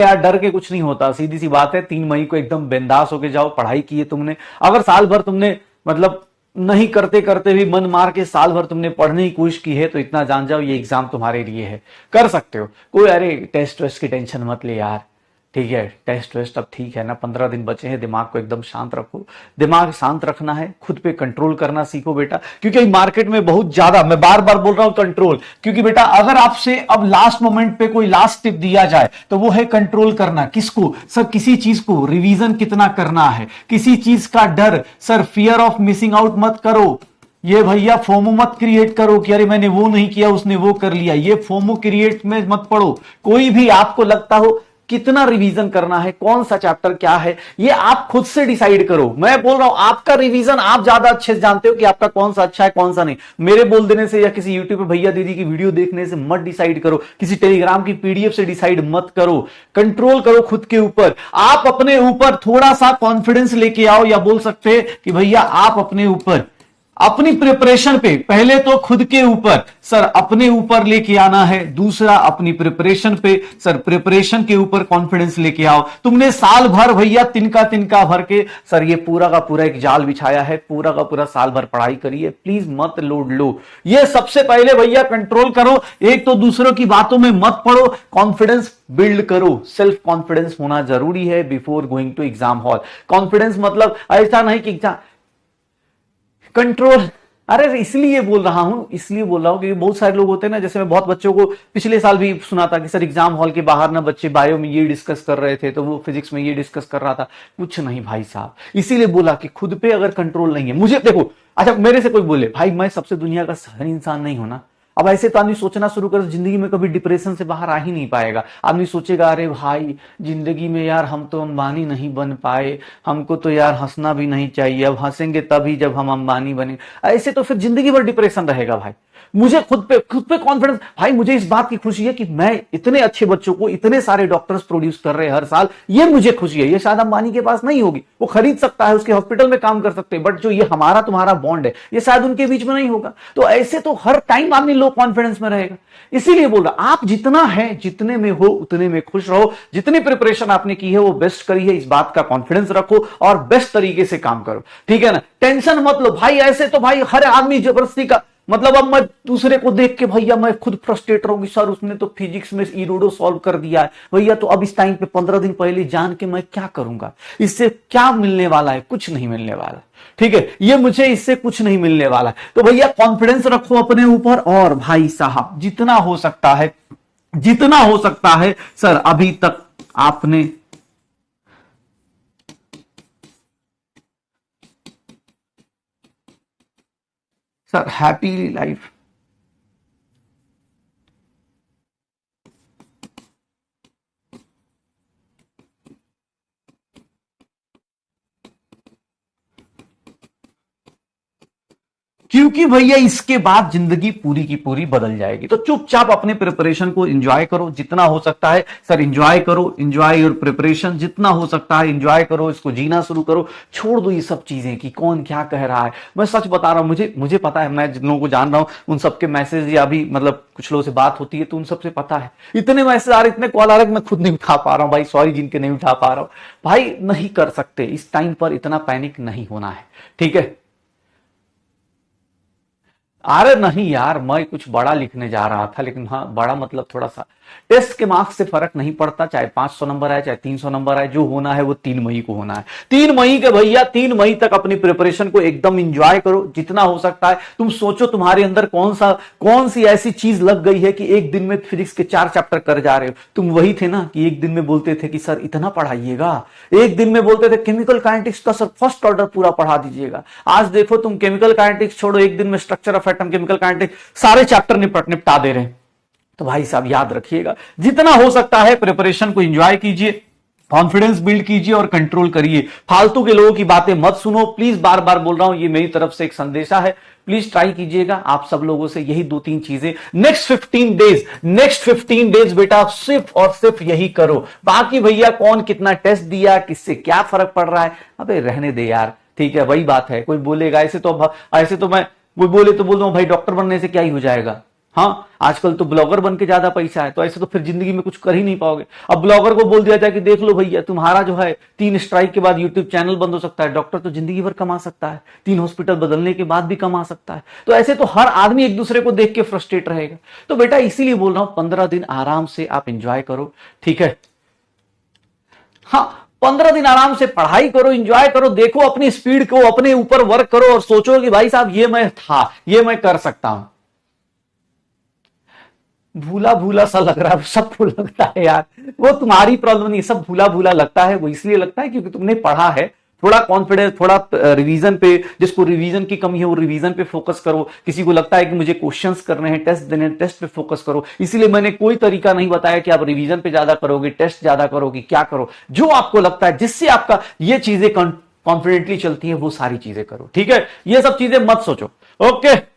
यार डर के कुछ नहीं होता, सीधी सी बात है। 3 मई को एकदम बिंदास होके जाओ, पढ़ाई की है तुमने, अगर साल भर तुमने मतलब नहीं करते करते भी मन मार के साल भर तुमने पढ़ने की कोशिश की है, तो इतना जान जाओ ये एग्जाम तुम्हारे लिए है, कर सकते हो। कोई अरे टेस्ट वेस्ट की टेंशन मत ले यार, ठीक है, टेस्ट वेस्ट अब ठीक है ना, 15 दिन बचे हैं, दिमाग को एकदम शांत रखो। दिमाग शांत रखना है, खुद पे कंट्रोल करना सीखो बेटा, क्योंकि मार्केट में बहुत ज्यादा, मैं बार बार बोल रहा हूं कंट्रोल, क्योंकि बेटा अगर आपसे अब लास्ट मोमेंट पे कोई लास्ट टिप दिया जाए तो वो है कंट्रोल करना। किसको सर? किसी चीज को रिवीजन कितना करना है, किसी चीज का डर, sir fear of missing out मत करो। ये भैया फोमो मत क्रिएट करो कि अरे मैंने वो नहीं किया उसने वो कर लिया, ये फोमो क्रिएट में मत पड़ो। कोई भी आपको लगता हो कितना रिवीजन करना है, कौन सा चैप्टर क्या है, ये आप खुद से डिसाइड करो। मैं बोल रहा हूं आपका रिवीजन आप ज्यादा अच्छे से जानते हो कि आपका कौन सा अच्छा है कौन सा नहीं। मेरे बोल देने से या किसी यूट्यूब पे भैया दीदी की वीडियो देखने से मत डिसाइड करो, किसी टेलीग्राम की पीडीएफ से डिसाइड मत करो। कंट्रोल करो खुद के ऊपर, आप अपने ऊपर थोड़ा सा कॉन्फिडेंस लेके आओ, या बोल सकते हैं कि भैया आप अपने ऊपर अपनी प्रिपरेशन पे, पहले तो खुद के ऊपर सर अपने ऊपर लेके आना है, दूसरा अपनी प्रिपरेशन पे सर प्रिपरेशन के ऊपर कॉन्फिडेंस लेके आओ। तुमने साल भर भैया तिनका तिनका भर के सर ये पूरा का पूरा एक जाल बिछाया है, पूरा का पूरा साल भर पढ़ाई करिए, प्लीज मत लोड लो। ये सबसे पहले भैया कंट्रोल करो, एक तो दूसरों की बातों में मत पड़ो, कॉन्फिडेंस बिल्ड करो। सेल्फ कॉन्फिडेंस होना जरूरी है before going to exam hall. Confidence मतलब ऐसा नहीं कि एग्जाम कंट्रोल, अरे इसलिए बोल रहा हूं, इसलिए बोल रहा हूं क्योंकि बहुत सारे लोग होते हैं ना, जैसे मैं बहुत बच्चों को पिछले साल भी सुना था कि सर एग्जाम हॉल के बाहर ना बच्चे बायो में ये डिस्कस कर रहे थे, तो वो फिजिक्स में ये डिस्कस कर रहा था। कुछ नहीं भाई साहब, इसीलिए बोला कि खुद पे अगर कंट्रोल नहीं है, मुझे देखो, अच्छा मेरे से कोई बोले भाई मैं सबसे दुनिया का सही इंसान नहीं हूं ना, अब ऐसे तो आदमी सोचना शुरू कर, जिंदगी में कभी डिप्रेशन से बाहर आ ही नहीं पाएगा। आदमी सोचेगा अरे भाई जिंदगी में यार हम तो अंबानी नहीं बन पाए, हमको तो यार हंसना भी नहीं चाहिए, अब हंसेंगे तभी जब हम अंबानी बने। ऐसे तो फिर जिंदगी भर डिप्रेशन रहेगा भाई। मुझे खुद पे कॉन्फिडेंस भाई, मुझे इस बात की खुशी है कि मैं इतने अच्छे बच्चों को, इतने सारे डॉक्टर्स प्रोड्यूस कर रहे हैं हर साल, ये मुझे खुशी है। ये शायद अंबानी के पास नहीं होगी, वो खरीद सकता है, उसके हॉस्पिटल में काम कर सकते हैं, बट जो ये हमारा तुम्हारा बॉन्ड है ये शायद उनके बीच में नहीं होगा। तो ऐसे तो हर टाइम आदमी लो कॉन्फिडेंस में रहेगा। इसीलिए बोल रहा, आप जितना है जितने में हो उतने में खुश रहो, जितनी प्रिपरेशन आपने की है वो बेस्ट करी है, इस बात का कॉन्फिडेंस रखो और बेस्ट तरीके से काम करो, ठीक है ना। टेंशन मत लो भाई, ऐसे तो भाई हर आदमी जबरदस्ती का मतलब, अब मैं दूसरे को देख के भैया मैं खुद फ्रस्ट्रेट रहूंगी, सर उसने तो फिजिक्स में इरोडो सॉल्व कर दिया है भैया, तो अब इस टाइम पे 15 दिन पहले जान के मैं क्या करूंगा, इससे क्या मिलने वाला है, कुछ नहीं मिलने वाला, ठीक है, ये मुझे इससे कुछ नहीं मिलने वाला। तो भैया कॉन्फिडेंस रखो अपने ऊपर, और भाई साहब जितना हो सकता है, जितना हो सकता है सर अभी तक आपने सर हैप्पी लाइफ, क्योंकि भैया इसके बाद जिंदगी पूरी की पूरी बदल जाएगी। तो चुपचाप अपने प्रिपरेशन को एंजॉय करो, जितना हो सकता है सर एंजॉय करो, एंजॉय योर प्रिपरेशन, जितना हो सकता है एंजॉय करो, इसको जीना शुरू करो। छोड़ दो ये सब चीजें कि कौन क्या कह रहा है। मैं सच बता रहा हूं, मुझे पता है, मैं जिन लोगों को जान रहा हूं उन सबके मैसेज या भी मतलब कुछ लोगों से बात होती है तो उन सबसे पता है, इतने मैसेज आ रहे, इतने कॉल आ रहे, मैं खुद नहीं उठा पा रहा हूं भाई, सॉरी जिनके नहीं उठा पा रहा हूं भाई, नहीं कर सकते इस टाइम पर, इतना पैनिक नहीं होना है, ठीक है। अरे नहीं यार, मैं कुछ बड़ा लिखने जा रहा था, लेकिन हाँ बड़ा मतलब थोड़ा सा टेस्ट के मार्क्स से फर्क नहीं पड़ता, चाहे 500 नंबर आए चाहे 300 नंबर आए, जो होना है वो 3 मई को होना है। 3 मई के भैया 3 मई तक अपनी प्रिपरेशन को एकदम एंजॉय करो, जितना हो सकता है। तुम सोचो तुम्हारे अंदर कौन सी ऐसी चीज लग गई है कि एक दिन में फिजिक्स के 4 चैप्टर कर जा रहे हो। तुम वही थे ना कि एक दिन में बोलते थे कि सर इतना पढ़ाइएगा, एक दिन में बोलते थे केमिकल काइनेटिक्स का सर फर्स्ट ऑर्डर पूरा पढ़ा दीजिएगा। आज देखो तुम केमिकल काइनेटिक्स छोड़ो, एक दिन में structure of atom, chemical kinetics सारे चैप्टर निपटा दे रहे हैं। तो भाई साहब याद रखिएगा, जितना हो सकता है प्रिपरेशन को एंजॉय कीजिए, कॉन्फिडेंस बिल्ड कीजिए और कंट्रोल करिए। फालतू के लोगों की बातें मत सुनो प्लीज, बार बार बोल रहा हूं, ये मेरी तरफ से एक संदेशा है, प्लीज ट्राई कीजिएगा आप सब लोगों से यही 2-3 चीजें। नेक्स्ट 15 डेज बेटा सिर्फ और सिर्फ यही करो। बाकी भैया कौन कितना टेस्ट दिया, किससे क्या फर्क पड़ रहा है, अबे रहने दे यार, ठीक है। वही बात है, कोई बोलेगा ऐसे तो मैं कोई बोले तो बोल दूं भाई डॉक्टर बनने से क्या ही हो जाएगा, हाँ, आजकल तो ब्लॉगर बन के ज्यादा पैसा है, तो ऐसे तो फिर जिंदगी में कुछ कर ही नहीं पाओगे। अब ब्लॉगर को बोल दिया जाए कि देख लो भैया तुम्हारा जो है 3 स्ट्राइक के बाद यूट्यूब चैनल बंद हो सकता है। डॉक्टर तो जिंदगी भर कमा सकता है, 3 हॉस्पिटल बदलने के बाद भी कमा सकता है। तो ऐसे तो हर आदमी एक दूसरे को देख के फ्रस्ट्रेट रहेगा। तो बेटा इसीलिए बोल रहा हूं 15 दिन आराम से आप इंजॉय करो, ठीक है। हाँ, 15 दिन आराम से पढ़ाई करो, एंजॉय करो, देखो अपनी स्पीड को, अपने ऊपर वर्क करो और सोचो कि भाई साहब ये मैं था, ये मैं कर सकता हूं। भूला भूला सा लग रहा है, सबको लगता है यार, वो तुम्हारी प्रॉब्लम नहीं, सब भूला भूला लगता है। वो इसलिए लगता है क्योंकि तुमने पढ़ा है, थोड़ा कॉन्फिडेंस, थोड़ा रिवीजन पे, जिसको रिवीजन की कमी है वो रिवीजन पे फोकस करो। किसी को लगता है कि मुझे क्वेश्चंस करने हैं, टेस्ट देने हैं, टेस्ट पे फोकस करो। इसीलिए मैंने कोई तरीका नहीं बताया कि आप रिवीजन पे ज्यादा करोगे, टेस्ट ज्यादा करोगे, क्या करो। जो आपको लगता है जिससे आपका ये चीजें कॉन्फिडेंटली चलती है वो सारी चीजें करो, ठीक है। ये सब चीजें मत सोचो। ओके।